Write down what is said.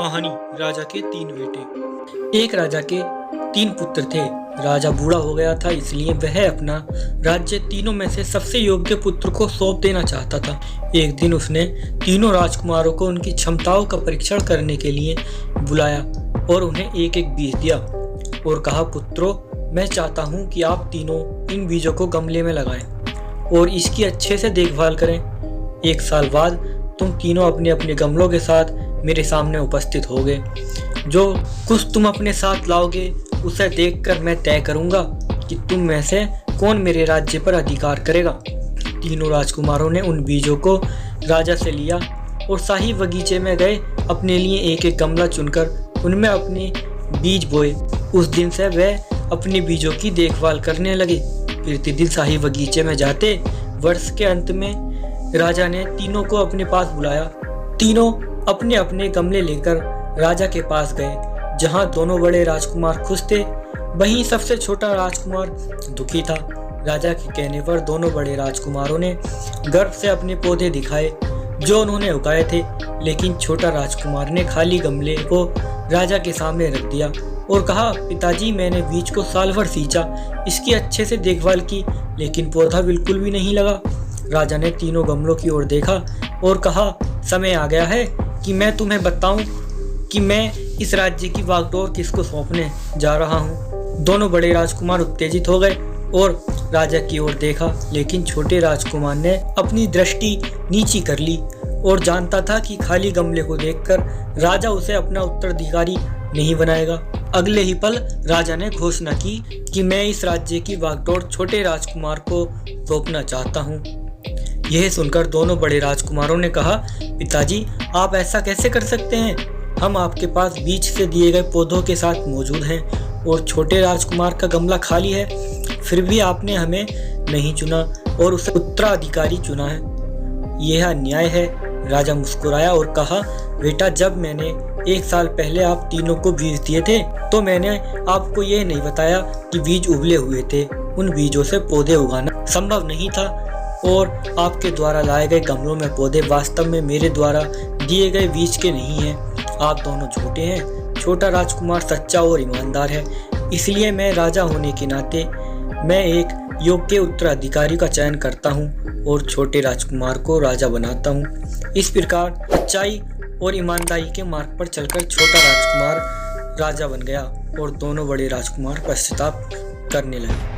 कहानी राजा के तीन बेटे। एक राजा के तीन पुत्र थे। राजा बूढ़ा हो गया था, इसलिए वह अपना राज्य तीनों में से सबसे योग्य पुत्र को सौंप देना चाहता था। एक दिन उसने तीनों राजकुमारों को उनकी क्षमताओं का परीक्षण करने के लिए बुलाया और उन्हें एक एक बीज दिया और कहा, पुत्रों, मैं चाहता हूँ कि आप तीनों इन बीजों को गमले में लगाएं और इसकी अच्छे से देखभाल करें। 1 साल बाद तुम तीनों अपने अपने गमलों के साथ मेरे सामने उपस्थित होगे। जो कुछ तुम अपने साथ लाओगे उसे देखकर मैं तय करूंगा कि तुम में से कौन मेरे राज्य पर अधिकार करेगा। तीनों राजकुमारों ने उन बीजों को राजा से लिया और शाही बगीचे में गए। अपने लिए एक एक गमला चुनकर उनमें अपने बीज बोए। उस दिन से वे अपने बीजों की देखभाल करने लगे। प्रतिदिन शाही बगीचे में जाते। वर्ष के अंत में राजा ने तीनों को अपने पास बुलाया। तीनों अपने अपने गमले लेकर राजा के पास गए। जहां दोनों बड़े राजकुमार खुश थे, वहीं सबसे छोटा राजकुमार दुखी था। राजा के कहने पर दोनों बड़े राजकुमारों ने गर्व से अपने पौधे दिखाए जो उन्होंने उगाए थे, लेकिन छोटा राजकुमार ने खाली गमले को राजा के सामने रख दिया और कहा, पिताजी, मैंने बीज को साल भर सींचा, इसकी अच्छे से देखभाल की, लेकिन पौधा बिल्कुल भी नहीं लगा। राजा ने तीनों गमलों की ओर देखा और कहा, समय आ गया है कि मैं तुम्हें बताऊं कि मैं इस राज्य की बागडोर किसको सौंपने जा रहा हूं। दोनों बड़े राजकुमार उत्तेजित हो गए और राजा की ओर देखा, लेकिन छोटे राजकुमार ने अपनी दृष्टि नीची कर ली और जानता था कि खाली गमले को देखकर राजा उसे अपना उत्तराधिकारी नहीं बनाएगा। अगले ही पल राजा ने घोषणा की कि मैं इस राज्य की बागडोर छोटे राजकुमार को सौंपना चाहता हूँ। यह सुनकर दोनों बड़े राजकुमारों ने कहा, पिताजी, आप ऐसा कैसे कर सकते हैं? हम आपके पास बीज से दिए गए पौधों के साथ मौजूद हैं और छोटे राजकुमार का गमला खाली है, फिर भी आपने हमें नहीं चुना और उसे उत्तराधिकारी चुना है। यह अन्याय है। राजा मुस्कुराया और कहा, बेटा, जब मैंने 1 साल पहले आप तीनों को बीज दिए थे तो मैंने आपको यह नहीं बताया कि बीज उबले हुए थे। उन बीजों से पौधे उगाना संभव नहीं था और आपके द्वारा लाए गए गमलों में पौधे वास्तव में मेरे द्वारा दिए गए बीज के नहीं हैं। आप दोनों झूठे हैं। छोटा राजकुमार सच्चा और ईमानदार है, इसलिए मैं राजा होने के नाते मैं एक योग्य उत्तराधिकारी का चयन करता हूँ और छोटे राजकुमार को राजा बनाता हूँ। इस प्रकार सच्चाई और ईमानदारी के मार्ग पर चलकर छोटा राजकुमार राजा बन गया और दोनों बड़े राजकुमार पश्चाताप करने लगे।